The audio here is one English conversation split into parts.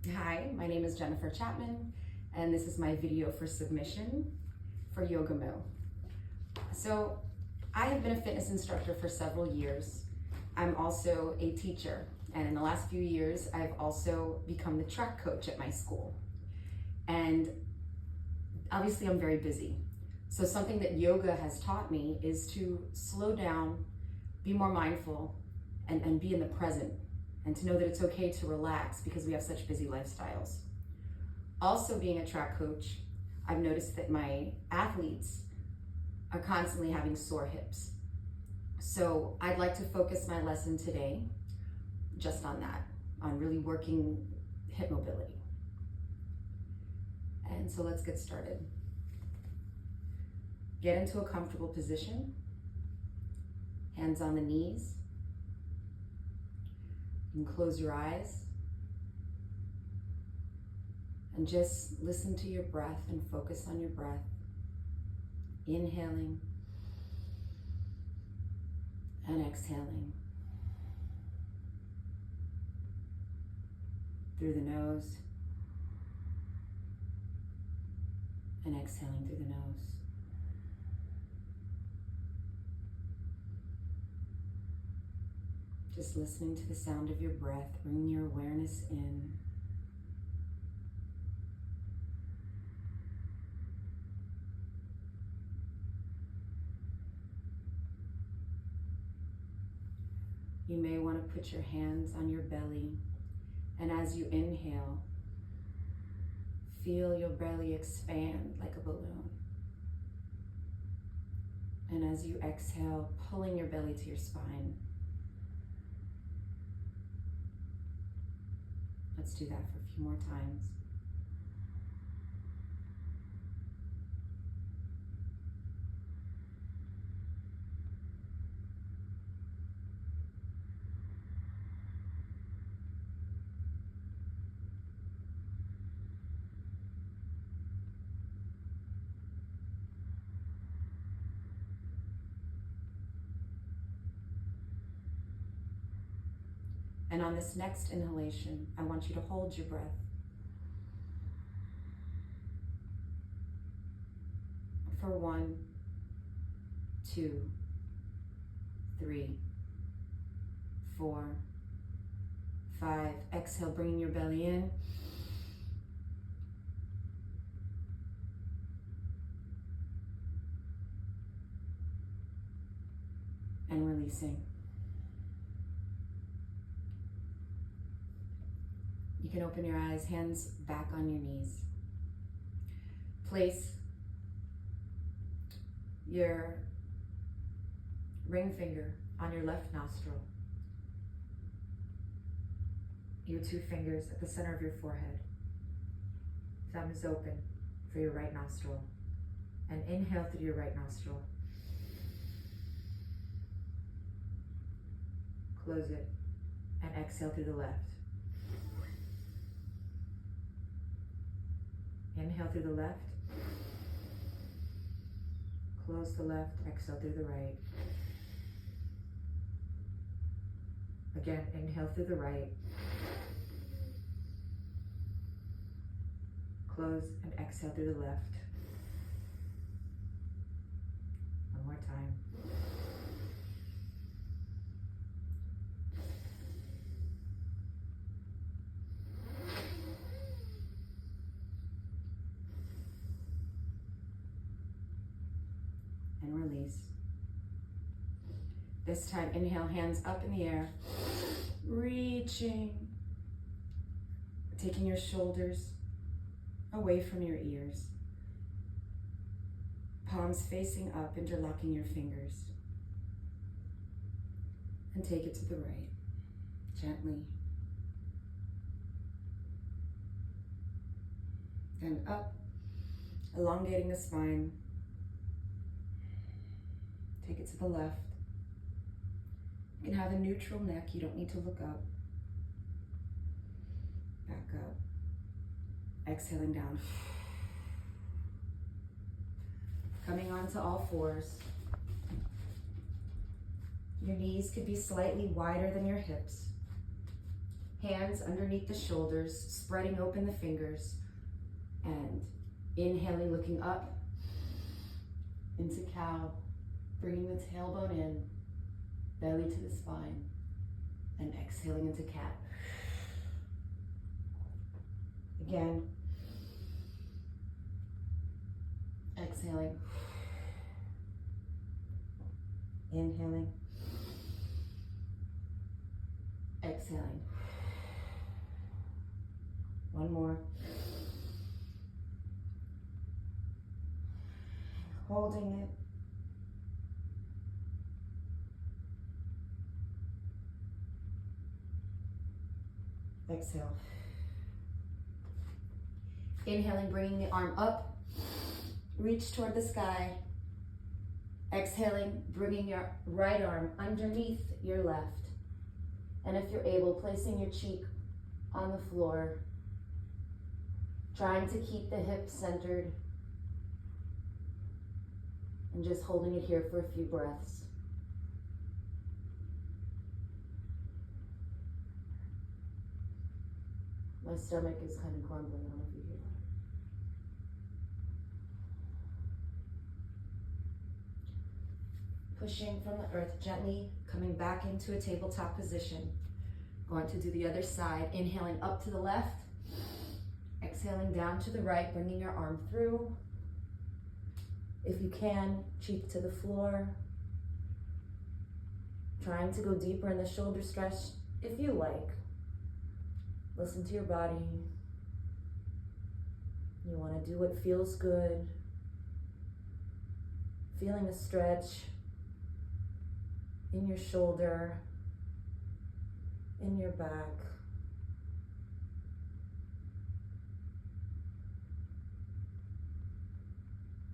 Hi, my name is Jennifer Chapman, and this is my video for submission for Yogamu. So, I have been a fitness instructor for several years. I'm also a teacher, and in the last few years, I've also become the track coach at my school. And obviously, I'm very busy. So, something that yoga has taught me is to slow down, be more mindful, and be in the present, and to know that it's okay to relax because we have such busy lifestyles. Also, being a track coach, I've noticed that my athletes are constantly having sore hips. So I'd like to focus my lesson today just on that, on really working hip mobility. And so let's get started. Get into a comfortable position, hands on the knees. You can close your eyes and just listen to your breath and focus on your breath. Inhaling and exhaling through the nose and exhaling through the nose. Just listening to the sound of your breath, bringing your awareness in. You may want to put your hands on your belly, and as you inhale, feel your belly expand like a balloon. And as you exhale, pulling your belly to your spine. Let's do that for a few more times. And on this next inhalation, I want you to hold your breath. For 1, 2, 3, 4, 5. Exhale, bringing your belly in. And releasing. You can open your eyes, hands back on your knees. Place your ring finger on your left nostril. Your 2 fingers at the center of your forehead. Thumb is open for your right nostril. And inhale through your right nostril. Close it and exhale through the left. Inhale through the left. Close the left, exhale through the right. Again, inhale through the right. Close and exhale through the left. One more time. And release. This time, inhale, hands up in the air, reaching, taking your shoulders away from your ears, palms facing up, interlocking your fingers, and take it to the right, gently, and up, elongating the spine. Take it to the left. You can have a neutral neck. You don't need to look up. Back up. Exhaling down. Coming onto all fours. Your knees could be slightly wider than your hips. Hands underneath the shoulders, spreading open the fingers, and inhaling, looking up into cow, bringing the tailbone in, belly to the spine, and exhaling into cat. Again, exhaling, inhaling, exhaling. One more. Holding it. Exhale. Inhaling, bringing the arm up, reach toward the sky. Exhaling, bringing your right arm underneath your left. And if you're able, placing your cheek on the floor, trying to keep the hips centered, and just holding it here for a few breaths. My stomach is kind of grumbling, I don't know if you hear that. Pushing from the earth, gently coming back into a tabletop position. Going to do the other side, inhaling up to the left, exhaling down to the right, bringing your arm through. If you can, cheek to the floor. Trying to go deeper in the shoulder stretch if you like. Listen to your body. You want to do what feels good. Feeling a stretch in your shoulder, in your back.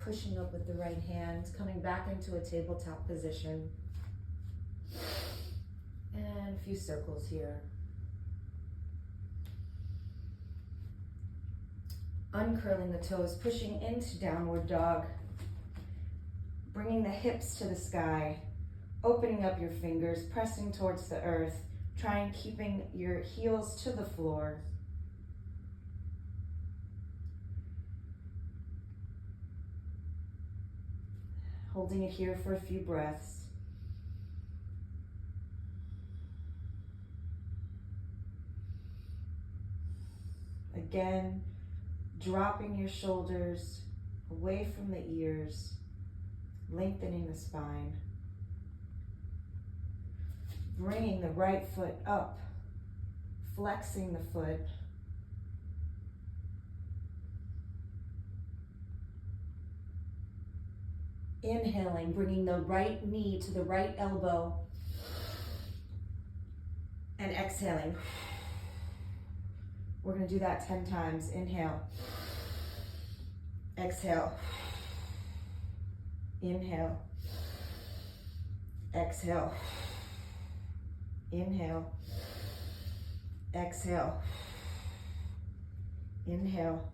Pushing up with the right hand, coming back into a tabletop position. And a few circles here. Uncurling the toes, pushing into downward dog. Bringing the hips to the sky. Opening up your fingers, pressing towards the earth. Trying keeping your heels to the floor. Holding it here for a few breaths. Again, dropping your shoulders away from the ears, lengthening the spine. Bringing the right foot up, flexing the foot. Inhaling, bringing the right knee to the right elbow. And exhaling. We're going to do that 10 times. Inhale. Exhale. Inhale. Exhale. Inhale. Exhale. Inhale.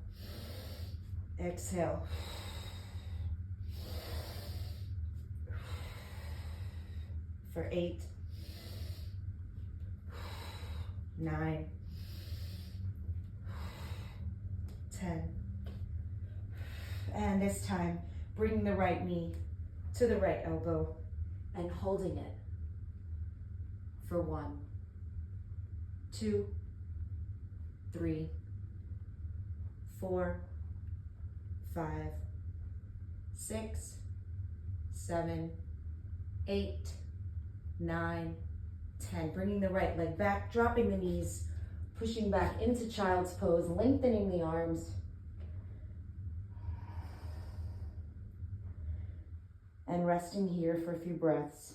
Exhale. For 8, 9, 10. And this time, bringing the right knee to the right elbow and holding it for 1, 2, 3, 4, 5, 6, 7, 8, 9, 10. Bringing the right leg back, dropping the knees, pushing back into child's pose, lengthening the arms. And resting here for a few breaths.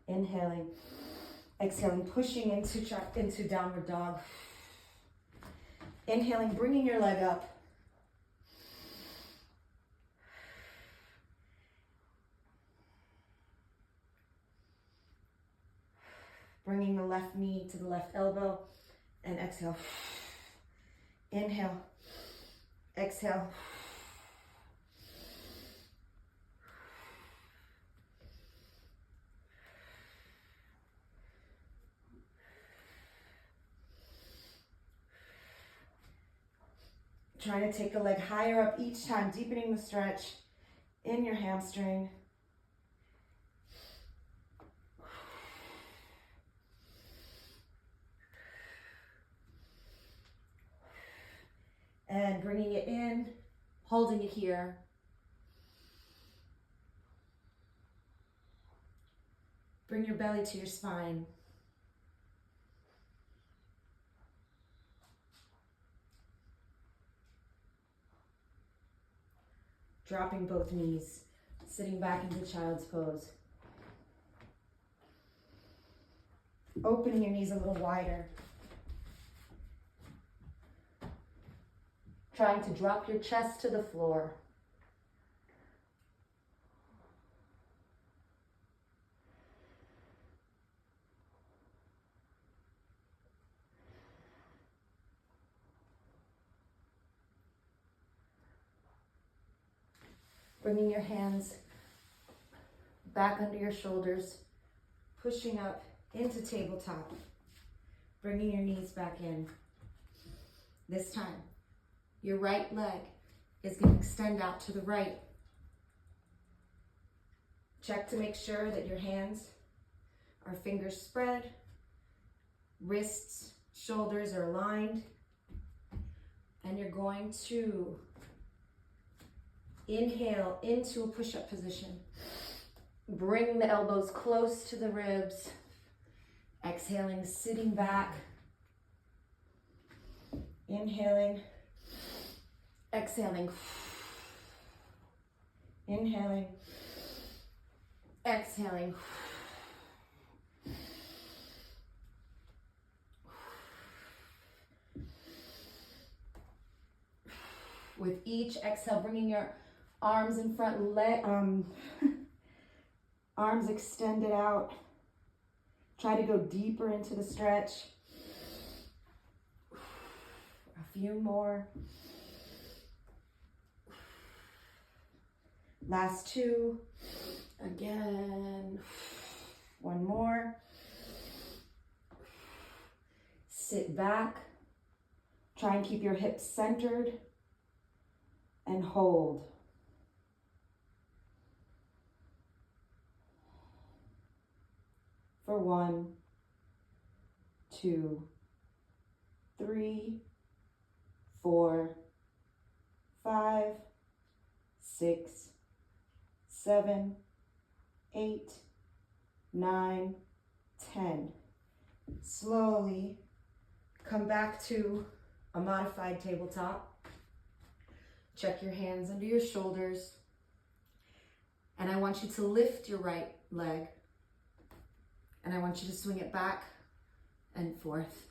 Inhaling, exhaling, pushing into downward dog. Inhaling, bringing your leg up. Bringing the left knee to the left elbow and exhale. Inhale, exhale. Trying to take the leg higher up each time, deepening the stretch in your hamstring. And bringing it in, holding it here. Bring your belly to your spine. Dropping both knees, sitting back into child's pose. Opening your knees a little wider. Trying to drop your chest to the floor. Bringing your hands back under your shoulders, pushing up into tabletop, bringing your knees back in. This time, your right leg is going to extend out to the right. Check to make sure that your hands are fingers spread, wrists, shoulders are aligned, and you're going to inhale into a push-up position. Bring the elbows close to the ribs. Exhaling, sitting back. Inhaling. Exhaling. Inhaling. Exhaling. With each exhale, bringing your arms in front, arms extended out. Try to go deeper into the stretch. A few more. Last two. Again. One more. Sit back. Try and keep your hips centered. And hold. For 1, 2, 3, 4, 5, 6, 7, 8, 9, 10. Slowly come back to a modified tabletop. Check your hands under your shoulders. And I want you to lift your right leg. And I want you to swing it back and forth.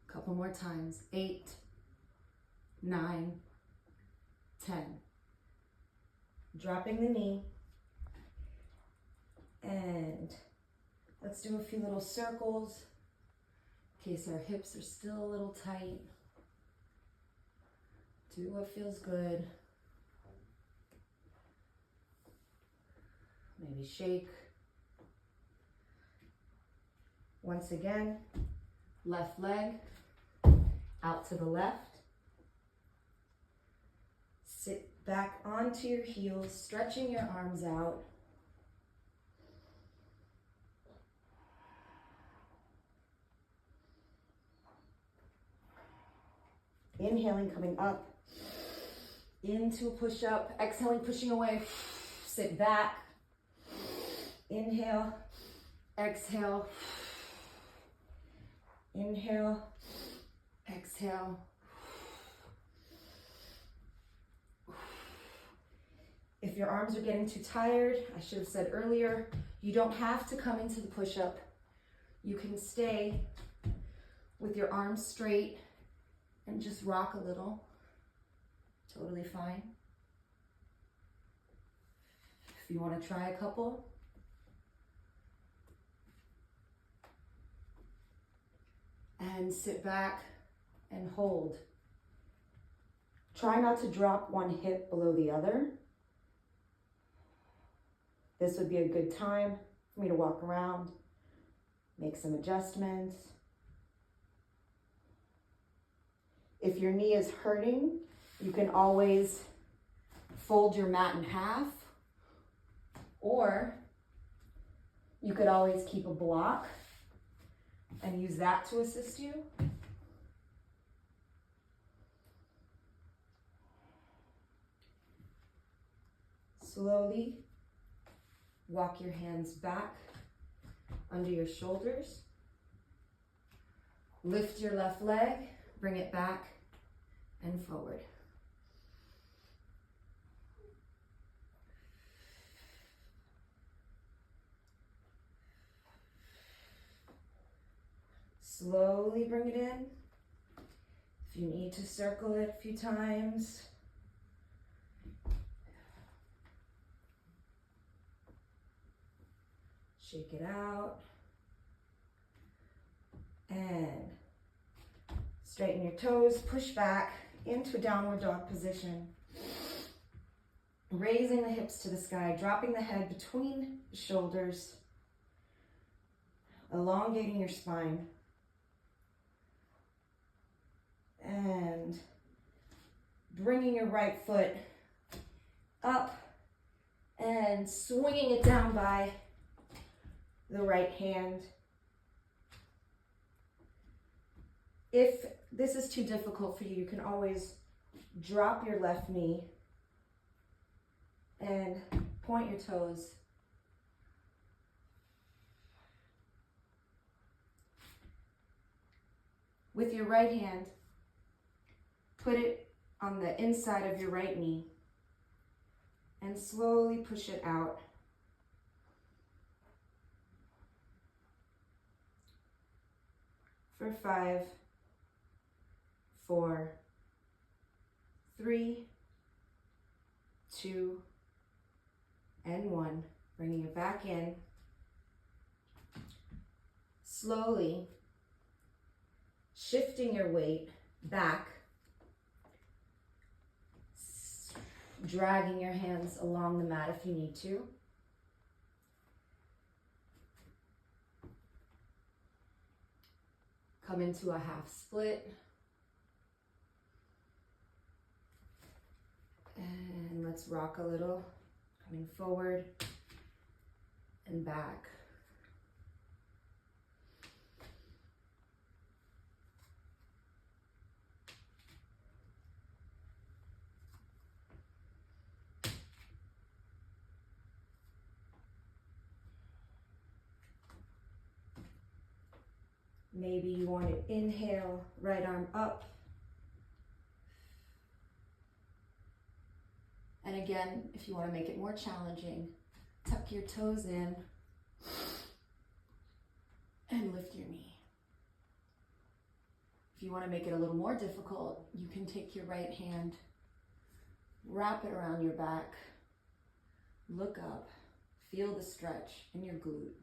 A couple more times. 8, 9, 10. Dropping the knee. And let's do a few little circles in case our hips are still a little tight. Do what feels good. Maybe shake. Once again, left leg out to the left. Sit back onto your heels, stretching your arms out. Inhaling, coming up into a push-up. Exhaling, pushing away. Sit back. Inhale. Exhale. Inhale. Exhale. If your arms are getting too tired, I should have said earlier, you don't have to come into the push-up. You can stay with your arms straight and just rock a little. Totally fine. If you want to try a couple, and sit back and hold. Try not to drop one hip below the other. This would be a good time for me to walk around, make some adjustments. If your knee is hurting, you can always fold your mat in half, or you could always keep a block and use that to assist you. Slowly walk your hands back under your shoulders. Lift your left leg, bring it back and forward. Slowly bring it in. If you need to circle it a few times. Shake it out. And straighten your toes, push back into a downward dog position. Raising the hips to the sky, dropping the head between the shoulders, elongating your spine. And bringing your right foot up and swinging it down by the right hand. If this is too difficult for you, you can always drop your left knee and point your toes. With your right hand, put it on the inside of your right knee and slowly push it out. For 5, 4, 3, 2, and 1. Bringing it back in. Slowly shifting your weight back, dragging your hands along the mat if you need to. Come into a half split. And let's rock a little, coming forward and back. Maybe you want to inhale, right arm up. And again, if you want to make it more challenging, tuck your toes in and lift your knee. If you want to make it a little more difficult, you can take your right hand, wrap it around your back, look up, feel the stretch in your glute.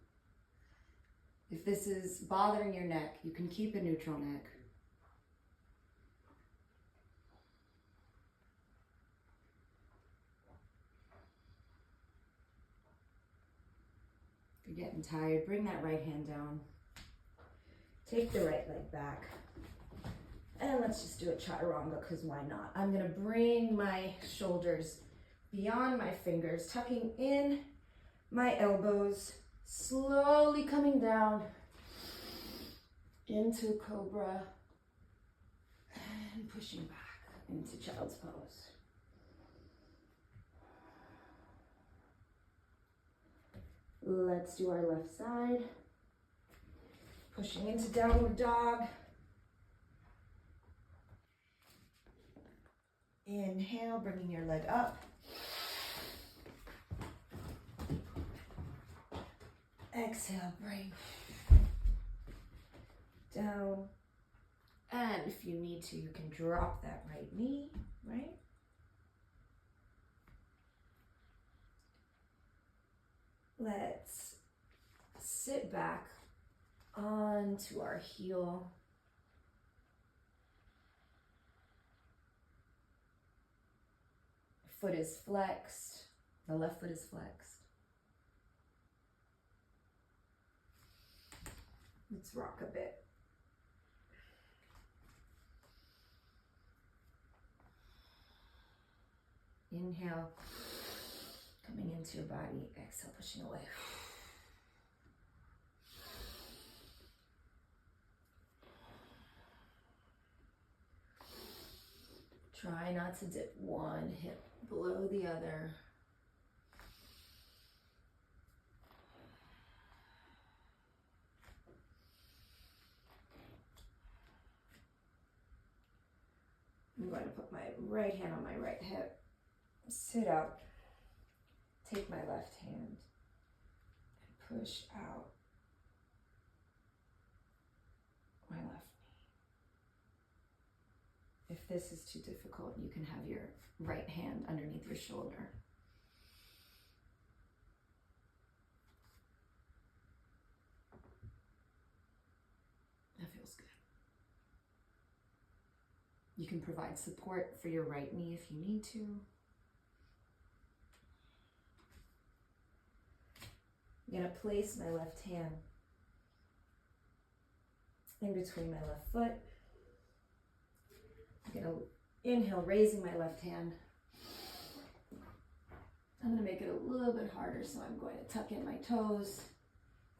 If this is bothering your neck, you can keep a neutral neck. If you're getting tired, bring that right hand down. Take the right leg back. And let's just do a chaturanga, because why not? I'm gonna bring my shoulders beyond my fingers, tucking in my elbows, slowly coming down into cobra and pushing back into child's pose. Let's do our left side. Pushing into downward dog. Inhale, bringing your leg up. Exhale, bring down. And if you need to, you can drop that right knee, right? back onto our heel. Foot is flexed. The left foot is flexed. Let's rock a bit. Inhale, coming into your body. Exhale, pushing away. Try not to dip one hip below the other. I'm going to put my right hand on my right hip, sit up, take my left hand, and push out my left knee. If this is too difficult, you can have your right hand underneath your shoulder. That feels good. You can provide support for your right knee if you need to. I'm going to place my left hand in between my left foot. I'm going to inhale, raising my left hand. I'm going to make it a little bit harder, so I'm going to tuck in my toes,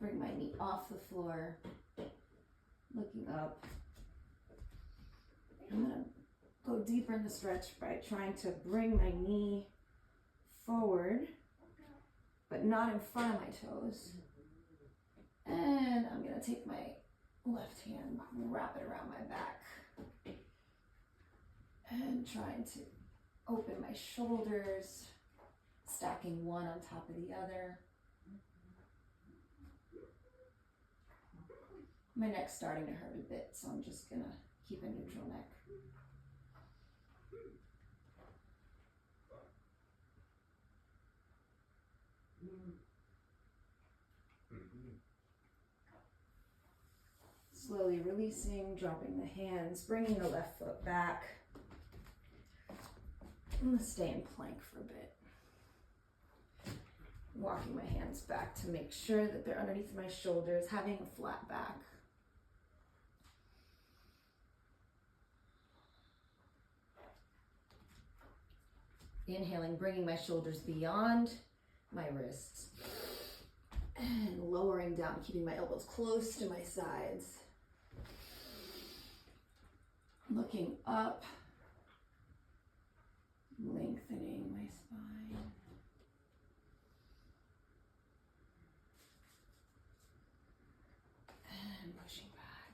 bring my knee off the floor, looking up. I'm going to go deeper in the stretch by trying to bring my knee forward, but not in front of my toes. And I'm going to take my left hand, wrap it around my back, and trying to open my shoulders, stacking one on top of the other. My neck's starting to hurt a bit, so I'm just gonna keep a neutral neck. Slowly releasing, dropping the hands, bringing the left foot back. I'm gonna stay in plank for a bit. Walking my hands back to make sure that they're underneath my shoulders, having a flat back. Inhaling, bringing my shoulders beyond my wrists. And lowering down, keeping my elbows close to my sides. Looking up, lengthening my spine. And pushing back.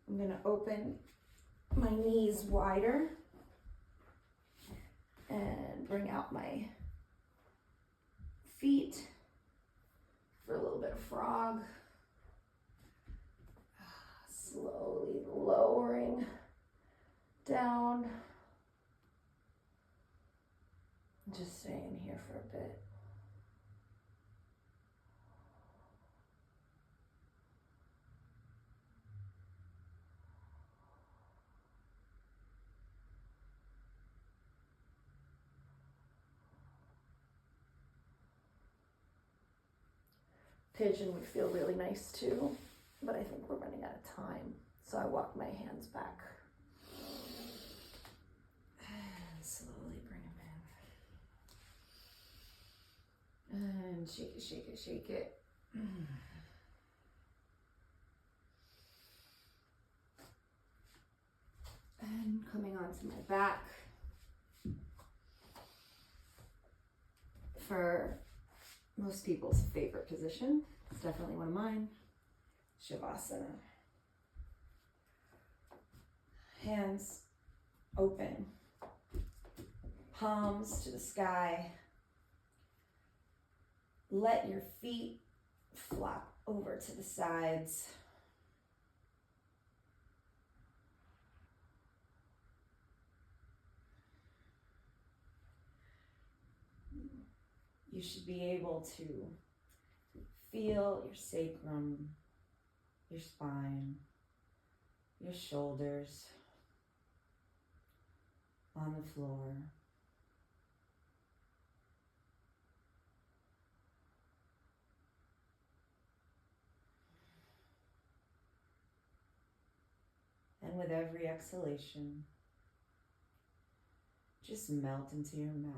I'm going to open my knees wider and bring out my feet for a little bit of frog. Slowly lowering down. Just staying here for a bit. Pigeon would feel really nice too, but I think we're running out of time. So I walk my hands back. And slowly bring them in. And shake it, shake it, shake it. And coming onto my back. For most people's favorite position. It's definitely one of mine. Shavasana. Hands open. Palms to the sky. Let your feet flap over to the sides. You should be able to feel your sacrum, your spine, your shoulders on the floor. And with every exhalation, just melt into your mat.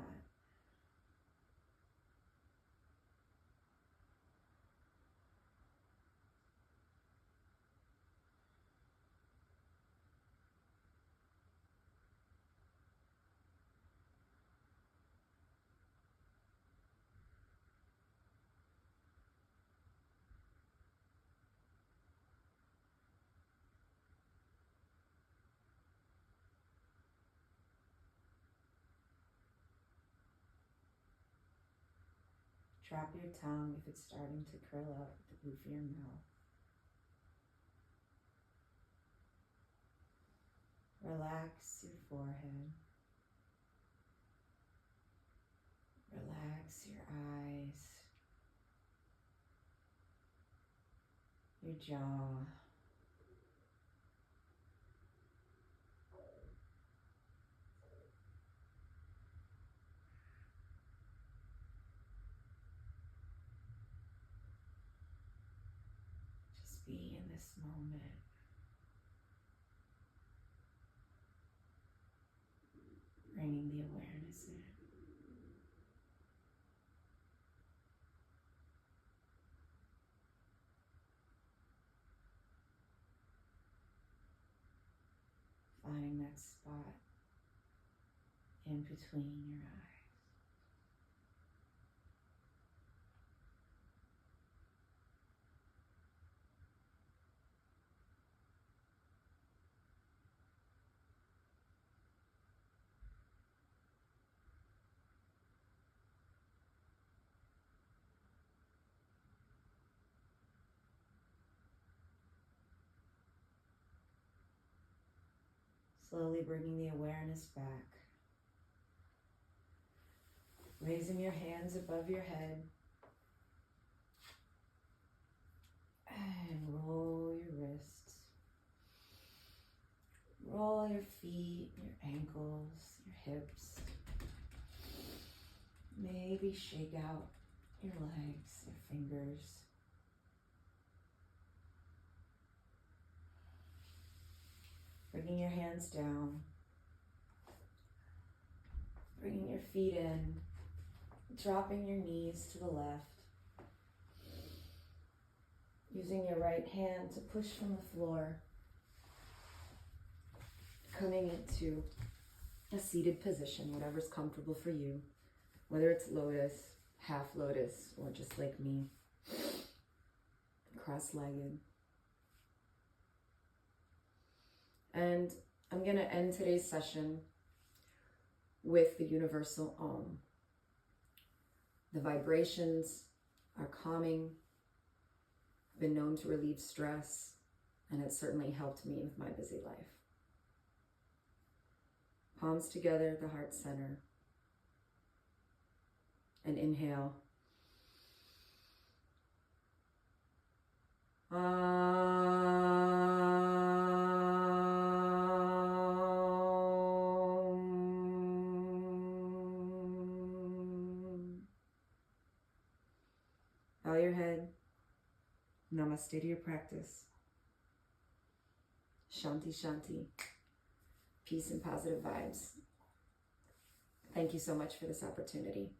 Drop your tongue if it's starting to curl up at the roof of your mouth. Relax your forehead. Relax your eyes, your jaw. Just be in this moment. Bringing the awareness in. Finding that spot in between your eyes. Slowly bringing the awareness back. Raising your hands above your head. And roll your wrists. Roll your feet, your ankles, your hips. Maybe shake out your legs, your fingers. Bringing your hands down. Bringing your feet in. Dropping your knees to the left. Using your right hand to push from the floor. Coming into a seated position, whatever's comfortable for you. Whether it's lotus, half lotus, or just like me, cross-legged. And I'm going to end today's session with the universal Om. The vibrations are calming, been known to relieve stress, and it certainly helped me with my busy life. Palms together, the heart center. And inhale. Bow your head. Namaste to your practice. Shanti, Shanti. Peace and positive vibes. Thank you so much for this opportunity.